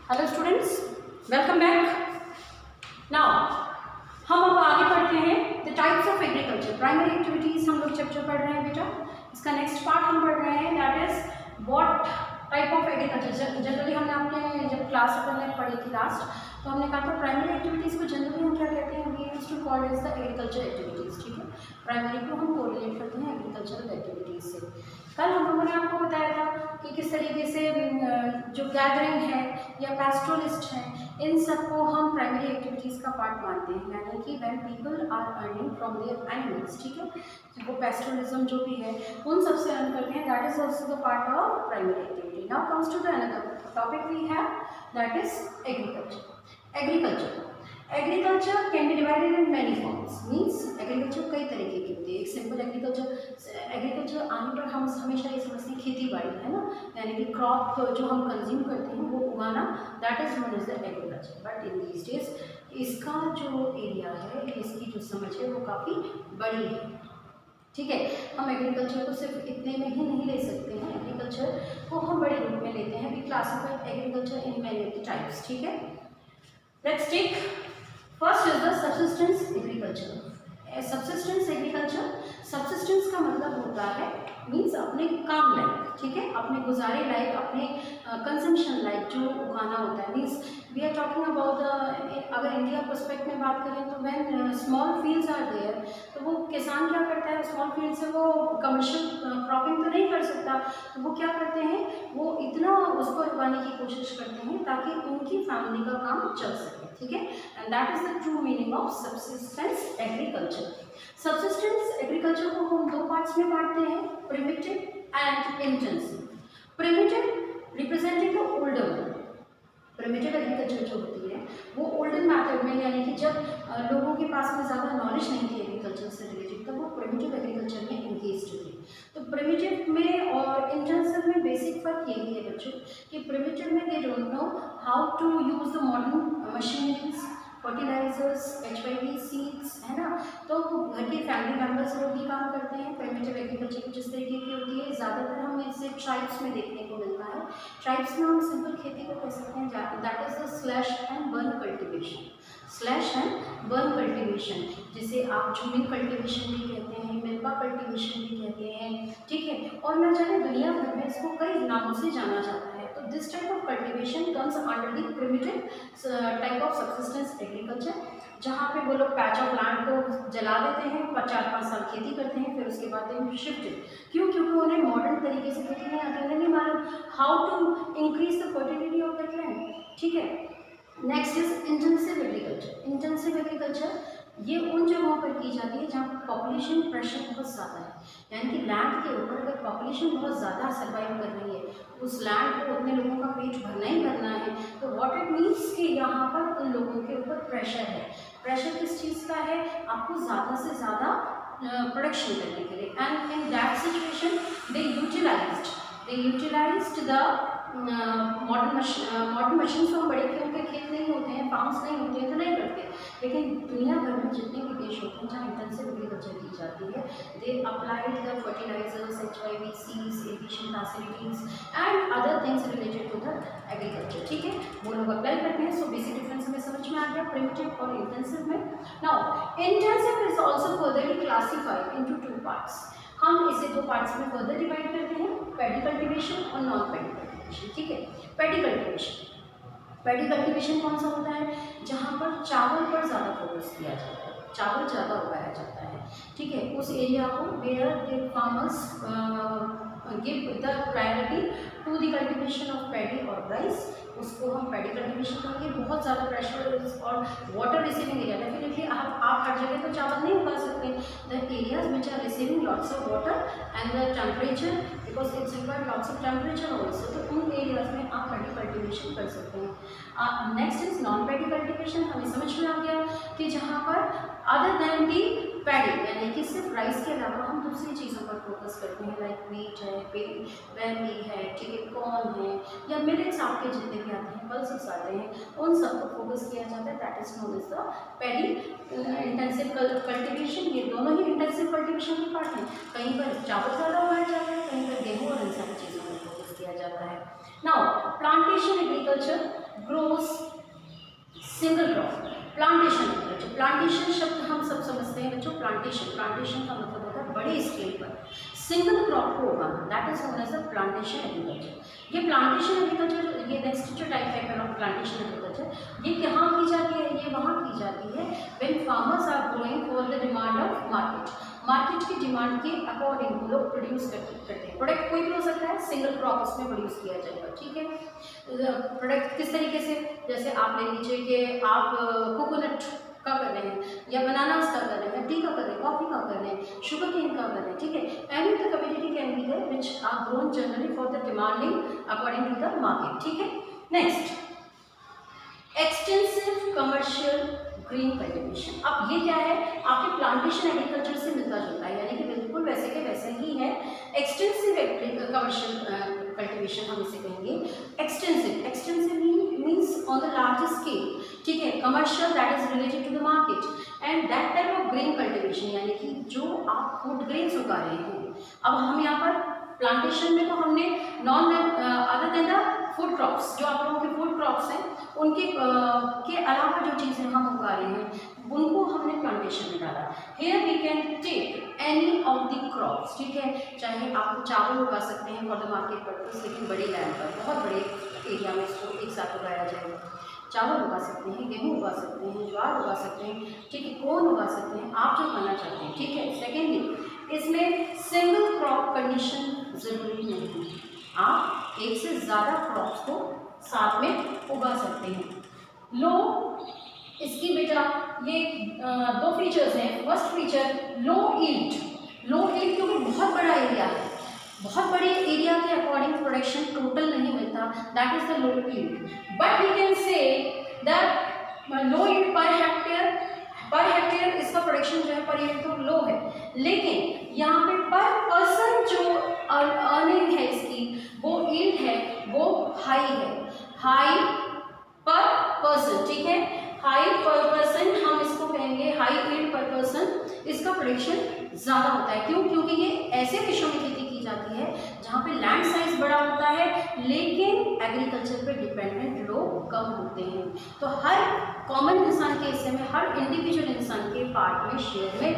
Hello students, welcome back. Now हम अब आगे पढ़ते हैं the types of agriculture. Primary activities हम लोग चैप्टर पढ़ रहे हैं बेटा। इसका नेक्स्ट पार्ट हम पढ़ रहे हैं, that is what type of agriculture. Generally हमने आपने जब क्लास अपन पढ़ी थी लास्ट, तो हमने कहा था प्राइमरी एक्टिविटीज़ को जनरली हम क्या कहते हैं, we used to call is the agriculture activities. ठीक है, प्राइमरी को हम कोरिलेट करते हैं एग्रीकल्चरल एक्टिविटीज़ से। कल हम लोगों ने आपको बताया था कि किस तरीके से जो गैदरिंग है या पैस्टोरलिस्ट है, इन सबको हम प्राइमरी एक्टिविटीज़ का पार्ट मानते हैं, यानी कि when people are earning from their animals. ठीक है, वो पैस्टोरलिज्म जो भी है उन सबसे अर्न करते हैं, that is also the part of primary activity. Now comes to the another topic we have, that is agriculture. Agriculture can be divided in many forms, means agriculture कई तरीके की होती है। एक सिंपल एग्रीकल्चर आने पर हम हमेशा ये समझते हैं खेती बाड़ी है ना, यानी कि क्रॉप जो हम कंज्यूम करते हैं वो उगाना, that is known as the agriculture. But in these days इसका जो एरिया है, इसकी जो समझ है वो काफ़ी बड़ी है। ठीक है, हम एग्रीकल्चर को सिर्फ इतने में ही नहीं ले सकते हैं, एग्रीकल्चर को हम बड़े रूप में लेते हैं। We classify agriculture in many of the types. ठीक है, let's take first is the subsistence agriculture. Subsistence agriculture, subsistence का मतलब होता है मीन्स अपने काम लायक, ठीक है, अपने गुजारे लायक, अपने कंजम्पशन लायक जो उगाना होता है। Means we are talking about अगर इंडिया पर्सपेक्ट में बात करें तो when small fields are there, तो वो किसान क्या करता है, स्मॉल फील्ड से वो कमर्शियल क्रॉपिंग तो नहीं कर सकता, तो वो क्या करते हैं, वो इतना उसको उगाने की कोशिश करते हैं ताकि उनकी फैमिली का काम चल सके। ठीक है, and that is the true meaning of subsistence agriculture. Subsistence agriculture को हम दो पार्ट्स में बांटते हैं, primitive and intensive. Primitive representing the older one. Primitive agriculture जो होती है वो ओल्डन मैथड में, यानी कि जब लोगों के पास में ज़्यादा नॉलेज नहीं थी एग्रीकल्चर से रिलेटेड, तब वो प्रिमिटिव एग्रीकल्चर में इंगेज्ड थे। तो प्रिमिटिव में और इंटेंसिव में बेसिक फर्क यही है बच्चों कि प्रिमिटिव में they don't know how to use the modern machineries, fertilisers, HYV seeds, है ना। तो घर के फैमिली मेम्बर्स लोग ही काम करते हैं। प्रिमिटिव एग्रीकल्चर की जिस तरीके की होती है, ज़्यादातर हमें इसे ट्राइब्स में देखने को मिलता है। ट्राइब्स में हम सिंपल खेती को कह सकते हैं, that is the slash and burn cultivation. Slash and burn cultivation, जिसे आप झूमिंग कल्टिवेशन भी कहते हैं, मिल्पा कल्टिवेशन भी कहते हैं। ठीक है, और न जाने दुनिया भर में इसको कई नामों से जाना जाता है। तो this type of cultivation comes under the primitive type of subsistence agriculture, जहाँ पे वो लोग पैच ऑफ लैंड को जला देते हैं, 4-5 साल खेती करते हैं, फिर उसके बाद दे शिफ्टेड। क्यों? क्योंकि उन्हें मॉडर्न तरीके से खेती नहीं आती, उन्हें नहीं मालूम how to increase the fertility of that land. ठीक है, next is intensive agriculture. Intensive agriculture ये उन जगहों पर की जाती है जहाँ पॉपुलेशन प्रेशर बहुत ज़्यादा है, यानी कि लैंड के ऊपर अगर पॉपुलेशन बहुत ज़्यादा सर्वाइव कर रही है, उस लैंड को उतने लोगों का पेट भरना ही भरना है, तो व्हाट इट मीन्स कि यहाँ पर उन लोगों के ऊपर प्रेशर है। प्रेशर किस चीज़ का है? आपको ज़्यादा से ज़्यादा प्रोडक्शन करने के लिए। And in that situation they utilised the modern machine. तो हम बड़े उनके खेत नहीं होते हैं, फार्म्स नहीं होते हैं, तो नहीं करते। लेकिन दुनिया भर में जितने भी देश होते हैं जहाँ इंटेंसिव एग्रीकल्चर की जाती है, they applied the fertilisers, HYV seeds, irrigation facilities and other things related to the agriculture. ठीक है, वो लोग अप्लाई करते हैं। सो बेसिक डिफरेंस हमें समझ में आ गया प्रिमिटिव और इंटेंसिव में। Now intensive is also furtherly classified into 2 parts. हम इसे 2 पार्ट्स में फर्दर डिवाइड करते हैं, पैडी कल्टिवेशन और नॉन पैडी कल्टिवेशन। ठीक है, पैडी कल्टिवेशन कौन सा होता है? जहाँ पर चावल पर ज़्यादा फोकस किया जाता है, चावल ज़्यादा उगाया जाता है। ठीक है, उस एरिया को where the farmers give the priority to the cultivation of paddy और राइस, उसको हम पैडी कल्टिवेशन करेंगे। बहुत ज़्यादा प्रेशर और वाटर रिसीविंग एरिया, डेफिनेटली आप हर जगह तो चावल नहीं उगा सकते। The areas which are receiving lots of water and the temperature, because it's required lots of temperature also, तो उन एरियाज में आप पैडी कल्टिवेशन कर सकते हैं। Next is non paddy cultivation. हमें समझ में आ गया कि जहाँ पर अदर देन दी पैडी, यानी कि सिर्फ राइस के अलावा हम दूसरी चीज़ों पर फोकस करते हैं, लाइक वीट है, बैम्बी है, ठीक है, कॉर्न है, या मिलेट्स आपके जितने भी आते हैं, पल्सेस आते हैं, उन सब पर फोकस किया जाता है। That is known as the paddy intensive cultivation. ये दोनों ही इंटेंसिव कल्टिवेशन के पार्ट हैं। कहीं पर चावल ज़्यादा उगाया जाता है, कहीं पर गेहूँ और इन सारी चीज़ों पर फोकस किया जाता है। Now plantation agriculture, grows single crop. Plantation agriculture, plantation शब्द हम सब समझते हैं बच्चों। प्लांटेशन का मतलब होता है बड़े स्केल पर सिंगल क्रॉप को उगाना, that is known as a plantation agriculture. ये प्लांटेशन एग्रीकल्चर, ये नेक्स्ट जो टाइप है ऑफ प्लांटेशन एग्रीकल्चर, ये कहाँ की जाती है, ये वहाँ की जाती है when farmers are growing for the demand of market. Market की डिमांड के अकॉर्डिंग वो लोग प्रोड्यूस करते हैं। प्रोडक्ट कोई भी हो सकता है, सिंगल क्रॉप उसमें प्रोड्यूस किया जाएगा, ठीक है। प्रोडक्ट किस तरीके से, जैसे आप ले लीजिए कि आप कोकोनट का कर रहे हैं, या बनानास का कर रहे हैं, टी का कर रहे हैं, कॉफी का कर रहे हैं, शुगर केन का कर रहे हैं, ठीक है। Any the community can be there which are grown generally for the demanding according to the market, ठीक है। Next, extensive commercial green cultivation. अब ये क्या है, आपके प्लांटेशन एग्रीकल्चर से मिलता जुलता है, यानी कि बिल्कुल वैसे के वैसे ही है। एक्सटेंसिव कमर्शियल कल्टीवेशन हम इसे कहेंगे। Extensive means on the large scale, ठीक है। Commercial that is related to the market and that type of grain cultivation, यानी कि जो आप फूड ग्रेन्स उगा रहे हैं। अब हम यहाँ पर प्लांटेशन में तो हमने none other than the food crops, जो आप लोगों के फूड क्रॉप्स हैं उनके के अलावा जो चीज़ें हम उगा रहे हैं उनको हमने प्लांटेशन में डाला। Here we can take any of the crops, ठीक है। चाहे आप चावल उगा सकते हैं फॉर द मार्केट पर्पज, लेकिन बड़े लैंड पर, बहुत बड़े एरिया में इसको एक साथ उगाया जाएगा। चावल उगा सकते हैं, गेहूँ उगा सकते हैं, ज्वार उगा सकते हैं, ठीक है, कोन उगा सकते हैं, आप जो खाना चाहते हैं, ठीक है। सेकेंडली, इसमें सिंगल क्रॉप कंडीशन ज़रूरी नहीं है, आप एक से ज़्यादा क्रॉप्स को साथ में उगा सकते हैं। लो, इसकी बेटा ये दो फीचर्स हैं। फर्स्ट फीचर लो ईल्ड, क्योंकि बहुत बड़ा एरिया है, बहुत बड़े एरिया के अकॉर्डिंग प्रोडक्शन टोटल नहीं मिलता, that is the low yield. But we can say that low yield पर हेक्टेयर इसका प्रोडक्शन जो है पर ईयर तो लो है, लेकिन यहाँ पे पर पर्सन जो अर्निंग है इसकी वो ईल्ड है वो हाई है, हाई पर पर्सन, ठीक है। हाई पर पर्सन हम इसको कहेंगे, हाई ईल्ड पर पर्सन इसका प्रोडक्शन ज़्यादा होता है। क्यों? क्योंकि ये ऐसे देशों में खेती की जाती है जहाँ पे लैंड साइज बड़ा होता है लेकिन एग्रीकल्चर पे डिपेंडेंट लोग कम होते हैं। तो हर कॉमन इंसान के हिस्से में, हर इंडिविजुअल इंसान के पार्ट में, शेयर में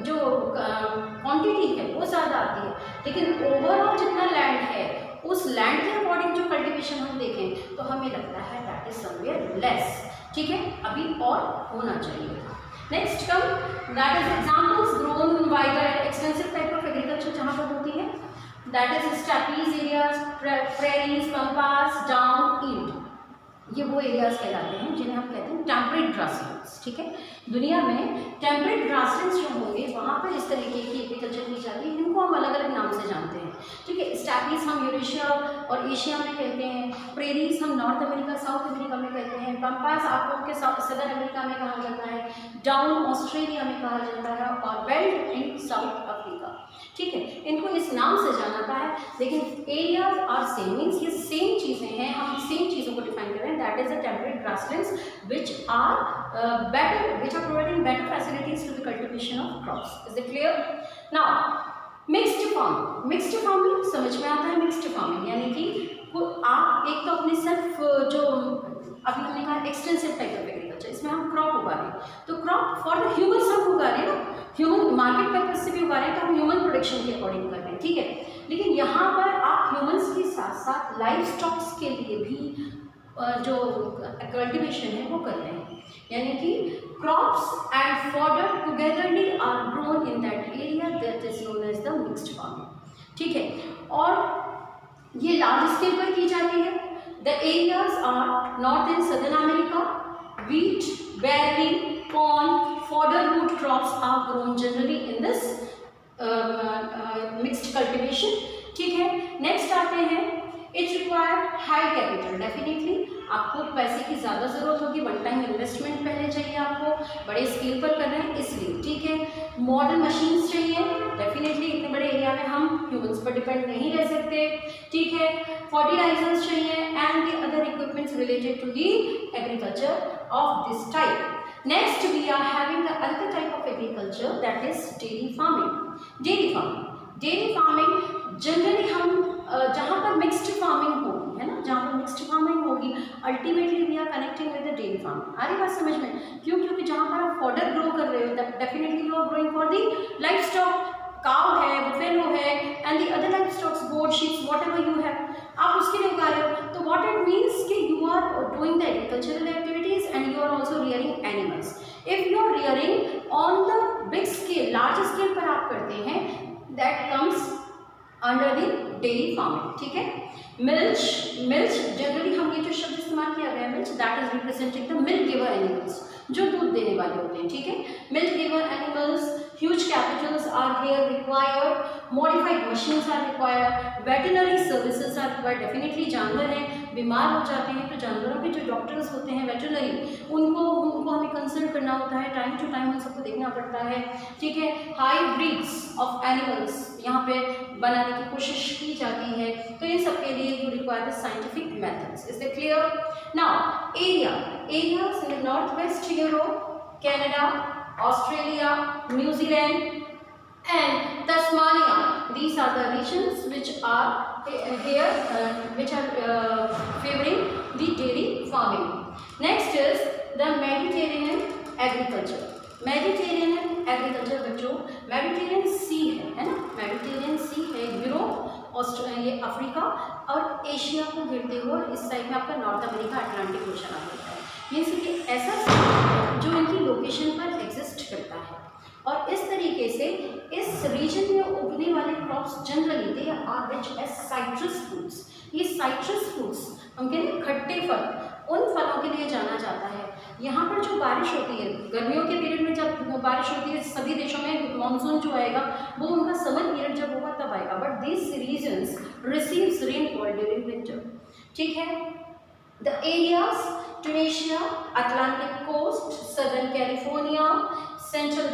जो क्वांटिटी है वो ज़्यादा आती है, लेकिन ओवरऑल जितना लैंड है उस लैंड के अकॉर्डिंग जो कल्टीवेशन हम देखें तो हमें लगता है दैट इज समवेयर लेस, ठीक है, अभी और होना चाहिए। Next come that is examples grown by the extensive type of agriculture जहाँ पर होती है, that is steppes areas, prairies, pampas, down yield. ये वो एरियाज कहलाते हैं जिन्हें हम कहते हैं टेम्परेट ग्रासलैंड्स, ठीक है। दुनिया में टेम्परेट ग्रासलैंड्स जो होंगे वहाँ पर इस तरीके की एग्रीकल्चर की जाती है, इनको हम अलग अलग नाम से जानते हैं, ठीक है। स्टेपीज हम यूरेशिया और एशिया में कहते हैं, प्रेरीज हम नॉर्थ अमेरिका, साउथ अमेरिका में कहते हैं, पम्पास आप लोगों के सदर अमेरिका में कहा जाता है, डाउन ऑस्ट्रेलिया में कहा जाता है, और बेल्ट इन साउथ अफ्रीका, ठीक है। इनको इस नाम से जाना जाता है, लेकिन एरियाज आर सेम, मीन्स ये सेम चीज़ें हैं, हम सेम चीज़ों को डिफाइन कर रहे हैं। That is the temperate grasslands which are providing better facilities to the cultivation of crops. Is it clear? Now mixed farming समझ में आता है। मिक्स्ड फार्मिंग यानी कि आप एक तो अपने सेल्फ जो अभी हमने कहा एक्सटेंसिव टाइप ऑफ एग्रीकल्चर, इसमें हम क्रॉप उगा रहे हैं, तो क्रॉप फॉर द ह्यूमन हम उगा रहे हैं ना, ह्यूमन मार्केट पर्पज से भी उगा रहे हैं, तो हम ह्यूमन प्रोडक्शन के अकॉर्डिंग कर रहे हैं, ठीक है। लेकिन यहाँ पर आप ह्यूमन्स के साथ साथ लाइफ स्टॉक्स के लिए भी जो कल्टिवेशन है वो कर रहे हैं, यानी कि crops and fodder togetherly are grown in that area, that is known as the mixed farming, ठीक है। और ये लार्ज स्केल पर की जाती है। The areas are north and southern America, wheat, barley, corn, fodder root crops are grown generally in this mixed cultivation, ठीक है। नेक्स्ट आते हैं, it require high capital, definitely आपको पैसे की ज़्यादा ज़रूरत होगी, वन टाइम इन्वेस्टमेंट पहले चाहिए, आपको बड़े स्केल पर कर रहे हैं इसलिए, ठीक है। मॉडर्न मशीन्स चाहिए, डेफिनेटली इतने बड़े एरिया में हम ह्यूमन्स पर डिपेंड नहीं रह सकते, ठीक है। फर्टिलाइजर्स चाहिए and the other equipments related to the agriculture of this type. Next we are having the other type of agriculture, that is dairy farming. Dairy farming generally हम जहाँ पर मिक्स्ड फार्मिंग होगी, है ना, जहाँ पर मिक्स्ड फार्मिंग होगी ultimately we are connecting with the dairy farm. आ रही बात समझ में? क्यों? क्योंकि जहाँ पर आप फॉडर ग्रो कर रहे हो definitely you are growing for the life stock, cow है, बुफेलो है and the other life stocks, goat, sheep, whatever you have, आप उसके लिए उगा रहे हो। तो वॉट इट मीन्स कि you are doing the agricultural activities and you are also rearing animals. If you are rearing on the big scale, large scale पर आप करते हैं, that comes under the dairy farming. ठीक है। Milch, milch generally हम ये जो शब्द इस्तेमाल किया गया है milch, that is representing the milk giver animals, जो दूध देने वाले होते हैं। ठीक है। Milk giver animals, huge capitals are here required, modified machines are required, veterinary services are required. Definitely जानवर हैं, बीमार हो जाते हैं तो जानवरों के जो डॉक्टर्स होते हैं वेटरनरी, उनको हमें कंसल्ट करना होता है, टाइम टू टाइम उन सबको देखना पड़ता है। ठीक है। हाई ब्रीड्स ऑफ एनिमल्स यहाँ पे बनाने की कोशिश की जाती है, तो इन सब के लिए you require the scientific methods. Is it clear? Now areas in the north west Europe, Canada, Australia, New Zealand and Tasmania. These are the regions which are here, which are favoring the dairy farming. Next is the Mediterranean agriculture. Mediterranean agriculture बच्चों, Mediterranean Sea है ना, Mediterranean Sea है, Europe, Australia, ये Africa और Asia को घेरते हुए, और इस साइड में आपका नॉर्थ अमेरिका, अटलांटिक ओशन आ जाता है। ये सिर्फ एक ऐसा जो इनकी लोकेशन पर एग्जिस्ट करता है, और इस तरीके से इस रीजन में उगने वाले crops generally they are rich as citrus fruits. ये साइट्रस फ्रूट्स, हम कहते हैं खट्टे फल, उन फलों के लिए जाना जाता है। यहाँ पर जो बारिश होती है गर्मियों के पीरियड में, जब बारिश होती है सभी देशों में, मानसून जो आएगा वो उनका समर पीरियड जब होगा तब आएगा, but this regions receives rainfall during winter. ठीक है। The areas: Tunisia, Atlantic coast, Southern California, Central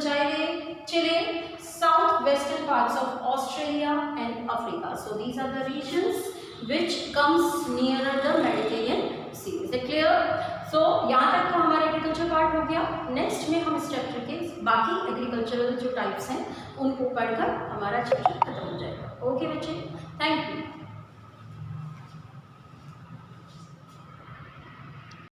Chile, southwestern parts of Australia and Africa. So these are the regions which comes nearer the Mediterranean Sea. Is it clear? So यहाँ तक का हमारा agriculture part हो गया। Next में हम इस chapter के बाकी एग्रीकल्चरल जो टाइप्स हैं उनको पढ़कर हमारा चैप्टर खत्म हो जाएगा। ओके बच्चे, थैंक यू।